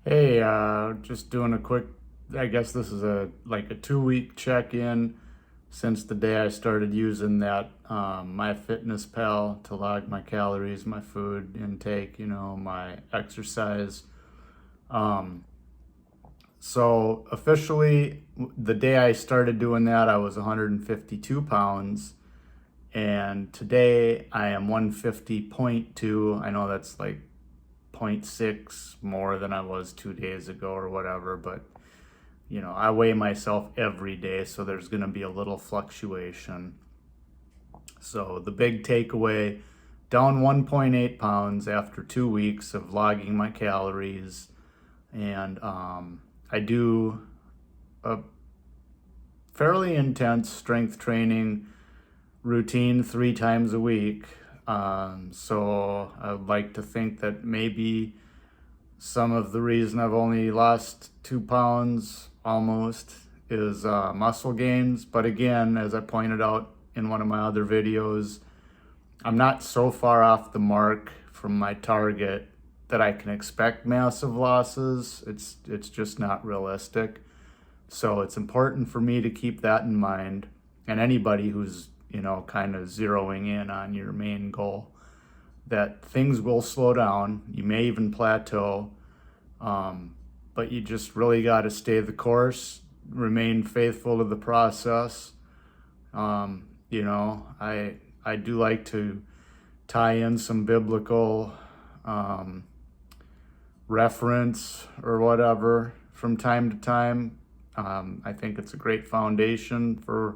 Hey, just doing a quick, I guess this is a 2 week check-in since the day I started using that MyFitnessPal to log my calories, my food intake, my exercise. Um, so officially, the day I started doing that, I was 152 pounds, and today I am 150.2. I know that's like zero point 0.6 more than I was 2 days ago or whatever, but I weigh myself every day, so there's going to be a little fluctuation. So the big takeaway, down 1.8 pounds after 2 weeks of logging my calories. And I do a fairly intense strength training routine 3 times a week. So I'd like to think that maybe some of the reason I've only lost 2 pounds almost is muscle gains. But again, as I pointed out in one of my other videos, I'm not so far off the mark from my target that I can expect massive losses. It's just not realistic. So it's important for me to keep that in mind. And anybody who's, kind of zeroing in on your main goal, that things will slow down. You may even plateau, but you just really got to stay the course, remain faithful to the process. I do like to tie in some biblical reference or whatever from time to time. I think it's a great foundation for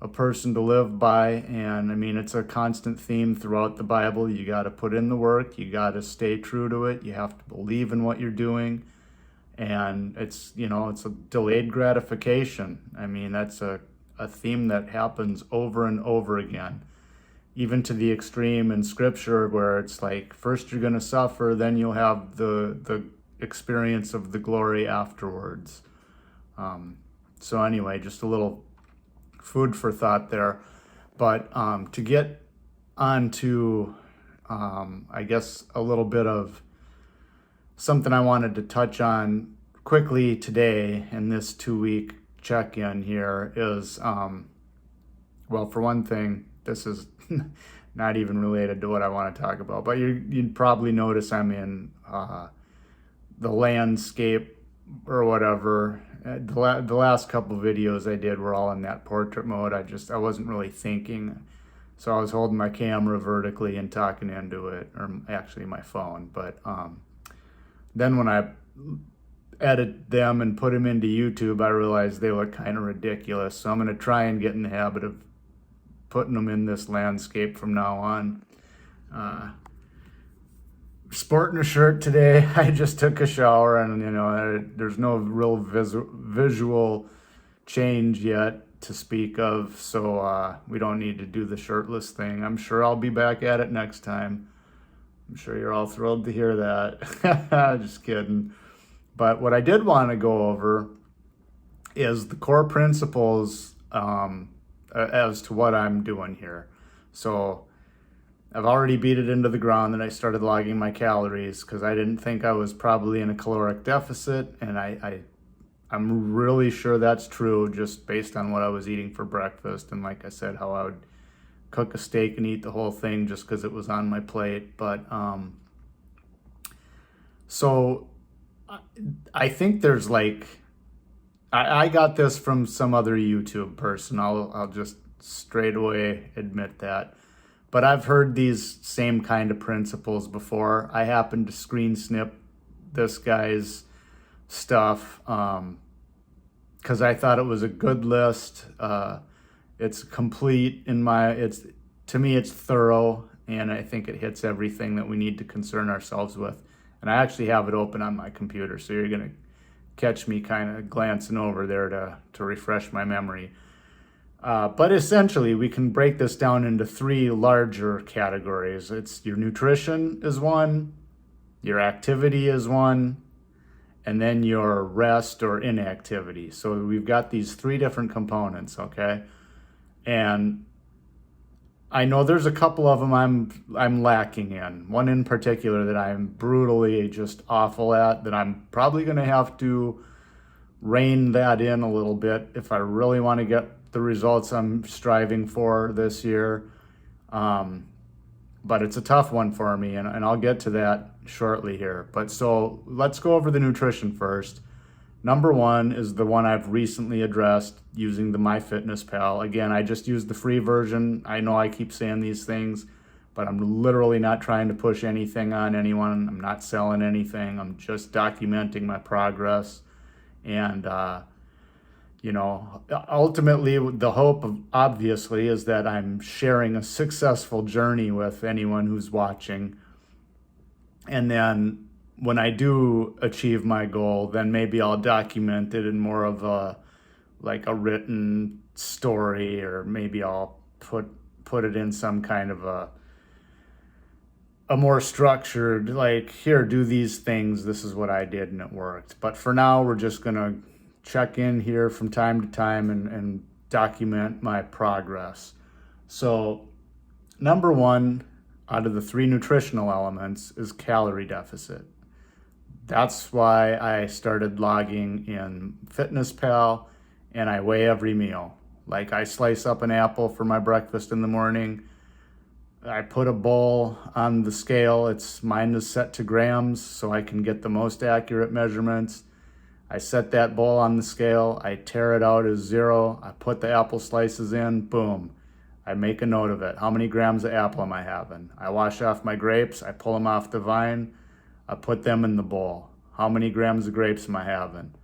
a person to live by. And I mean, it's a constant theme throughout the Bible. You got to put in the work, you got to stay true to it, you have to believe in what you're doing. And it's a delayed gratification. I mean, that's a theme that happens over and over again, even to the extreme in scripture where it's like, first you're going to suffer, then you'll have the experience of the glory afterwards. So anyway, just a little food for thought there. But to get onto, I guess, a little bit of something I wanted to touch on quickly today in this 2 week check-in here is, well, for one thing, this is not even related to what I want to talk about, but you'd probably notice I'm in the landscape or whatever. The last couple videos I did were all in that portrait mode. I wasn't really thinking. So I was holding my camera vertically and talking into it, or actually my phone. But then when I edit them and put them into YouTube, I realized they look kind of ridiculous. So I'm going to try and get in the habit of putting them in this landscape from now on. Sporting a shirt today. I just took a shower, and there's no real visual change yet to speak of, so we don't need to do the shirtless thing. I'm sure I'll be back at it next time. I'm sure you're all thrilled to hear that. Just kidding. But what I did want to go over is the core principles as to what I'm doing here. So I've already beat it into the ground that I started logging my calories because I didn't think I was probably in a caloric deficit, and I'm really sure that's true just based on what I was eating for breakfast, and like I said, how I would cook a steak and eat the whole thing just because it was on my plate. But so I think there's I got this from some other YouTube person. I'll just straight away admit that. But I've heard these same kind of principles before. I happened to screen snip this guy's stuff because I thought it was a good list. It's complete to me it's thorough, and I think it hits everything that we need to concern ourselves with. And I actually have it open on my computer, so you're gonna catch me kind of glancing over there to refresh my memory. But essentially, we can break this down into three larger categories. It's your nutrition is one, your activity is one, and then your rest or inactivity. So we've got these three different components, okay? And I know there's a couple of them I'm lacking in. One in particular that I'm brutally just awful at, that I'm probably going to have to rein that in a little bit if I really want to get the results I'm striving for this year. But it's a tough one for me, and I'll get to that shortly here. But so let's go over the nutrition first. Number one is the one I've recently addressed using the MyFitnessPal. Again, I just used the free version. I know I keep saying these things, but I'm literally not trying to push anything on anyone. I'm not selling anything. I'm just documenting my progress. And, ultimately, the hope of, obviously, is that I'm sharing a successful journey with anyone who's watching. And then when I do achieve my goal, then maybe I'll document it in more of a written story, or maybe I'll put it in some kind of a more structured, like, here, do these things. This is what I did and it worked. But for now, we're just gonna check in here from time to time and document my progress. So number one out of the three nutritional elements is calorie deficit. That's why I started logging in FitnessPal, and I weigh every meal. Like, I slice up an apple for my breakfast in the morning. I put a bowl on the scale. Mine is set to grams so I can get the most accurate measurements. I set that bowl on the scale. I tear it out as 0. I put the apple slices in. Boom. I make a note of it. How many grams of apple am I having? I wash off my grapes. I pull them off the vine. I put them in the bowl. How many grams of grapes am I having?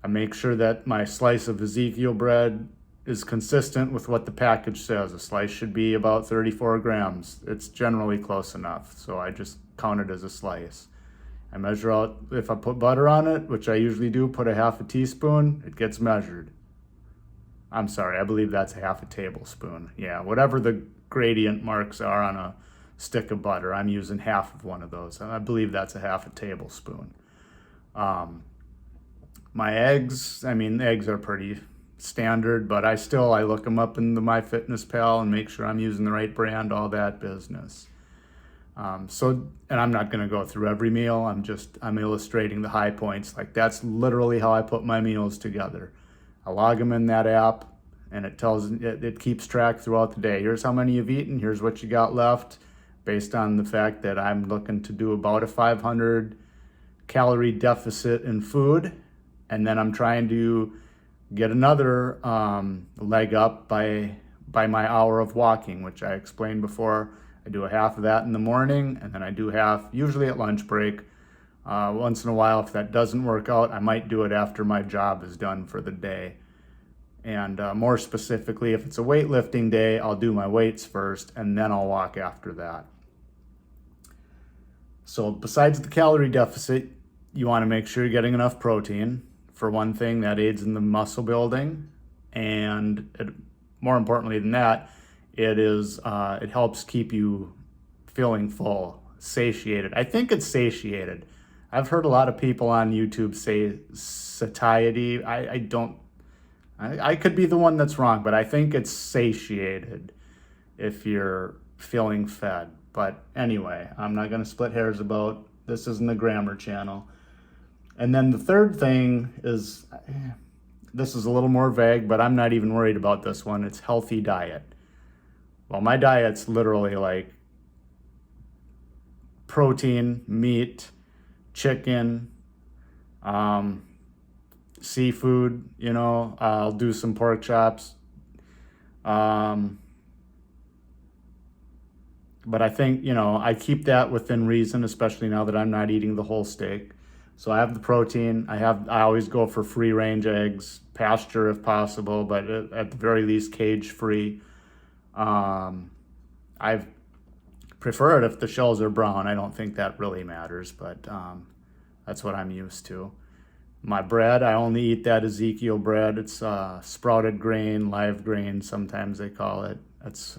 I make sure that my slice of Ezekiel bread is consistent with what the package says. A slice should be about 34 grams. It's generally close enough, so I just count it as a slice. I measure out, if I put butter on it, which I usually do, put a half a teaspoon, it gets measured. I'm sorry, I believe that's a half a tablespoon. Yeah, whatever the gradient marks are on a stick of butter, I'm using half of one of those. I believe that's a half a tablespoon. My eggs, eggs are pretty standard, but I look them up in the MyFitnessPal and make sure I'm using the right brand, all that business. And I'm not going to go through every meal. I'm illustrating the high points. Like, that's literally how I put my meals together. I log them in that app, and it keeps track throughout the day. Here's how many you've eaten. Here's what you got left, based on the fact that I'm looking to do about a 500 calorie deficit in food. And then I'm trying to get another leg up by my hour of walking, which I explained before. I do a half of that in the morning, and then I do half usually at lunch break. Once in a while, if that doesn't work out, I might do it after my job is done for the day. And more specifically, if it's a weightlifting day, I'll do my weights first, and then I'll walk after that. So besides the calorie deficit, you want to make sure you're getting enough protein. For one thing, that aids in the muscle building, and more importantly than that, it helps keep you feeling full, satiated. I think it's satiated. I've heard a lot of people on YouTube say satiety. I could be the one that's wrong, but I think it's satiated if you're feeling fed. But anyway, I'm not going to split hairs about this. Isn't the grammar channel. And then the third thing is, this is a little more vague, but I'm not even worried about this one. It's healthy diet. Well, my diet's literally like protein, meat, chicken, seafood, I'll do some pork chops. But I think, I keep that within reason, especially now that I'm not eating the whole steak. So I have the protein. I always go for free range eggs, pasture if possible, but at the very least cage free. I prefer it if the shells are brown. I don't think that really matters, but that's what I'm used to. My bread, I only eat that Ezekiel bread. It's sprouted grain, live grain, sometimes they call it. It's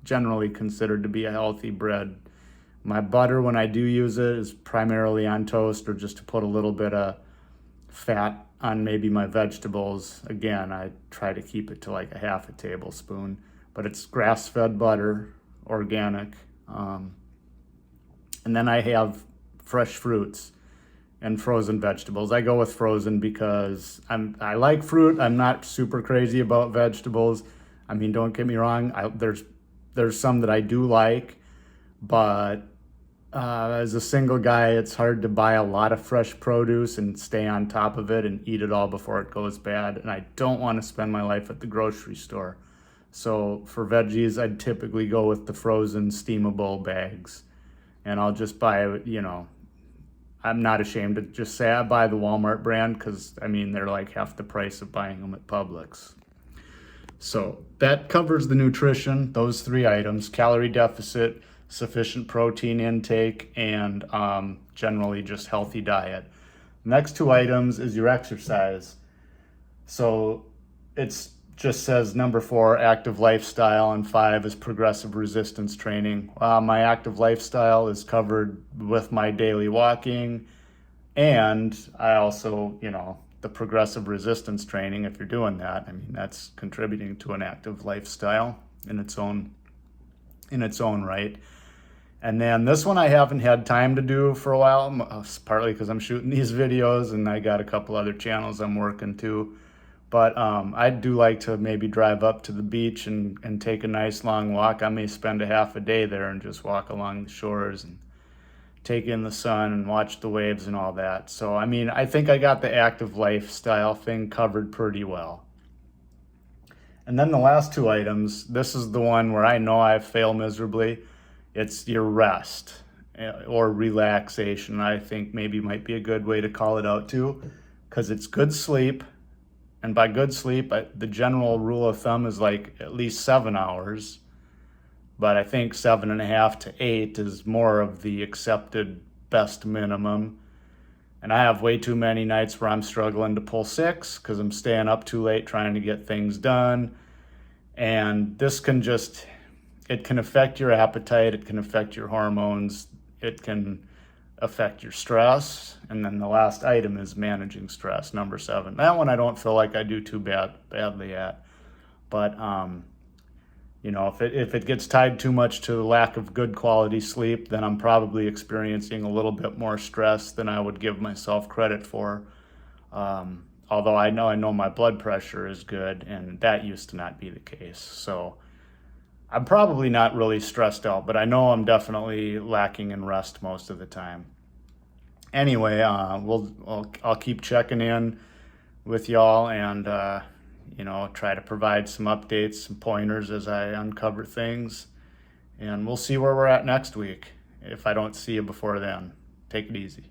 generally considered to be a healthy bread. My butter, when I do use it, is primarily on toast or just to put a little bit of fat on maybe my vegetables. Again, I try to keep it to like a half a tablespoon, but but it's grass-fed butter, organic. And then I have fresh fruits and frozen vegetables. I go with frozen because I like fruit. I'm not super crazy about vegetables. I mean, don't get me wrong. There's some that I do like, but as a single guy, it's hard to buy a lot of fresh produce and stay on top of it and eat it all before it goes bad. And I don't want to spend my life at the grocery store. So for veggies, I'd typically go with the frozen steamable bags. And I'll just buy, I'm not ashamed to just say I buy the Walmart brand because, I mean, they're like half the price of buying them at Publix. So that covers the nutrition, those 3 items: calorie deficit, sufficient protein intake, and generally just healthy diet. Next 2 items is your exercise. So it's just says number 4, active lifestyle, and 5 is progressive resistance training. My active lifestyle is covered with my daily walking, and I also, the progressive resistance training, if you're doing that, I mean, that's contributing to an active lifestyle in its own right. And then this one I haven't had time to do for a while, partly because I'm shooting these videos and I got a couple other channels I'm working to. But I do like to maybe drive up to the beach and take a nice long walk. I may spend a half a day there and just walk along the shores and take in the sun and watch the waves and all that. So, I mean, I think I got the active lifestyle thing covered pretty well. And then the last 2 items, this is the one where I know I fail miserably. It's your rest or relaxation. I think maybe might be a good way to call it out too, because it's good sleep. And by good sleep, the general rule of thumb is like at least 7 hours. But I think 7.5 to 8 is more of the accepted best minimum. And I have way too many nights where I'm struggling to pull 6 because I'm staying up too late trying to get things done. And this it can affect your appetite, it can affect your hormones, it can affect your stress. And then the last item is managing stress, number 7. That one I don't feel like I do too badly at. But if it gets tied too much to the lack of good quality sleep, then I'm probably experiencing a little bit more stress than I would give myself credit for. Although I know my blood pressure is good, and that used to not be the case. So I'm probably not really stressed out, but I know I'm definitely lacking in rest most of the time. Anyway, I'll keep checking in with y'all and try to provide some updates, some pointers as I uncover things. And we'll see where we're at next week if I don't see you before then. Take it easy.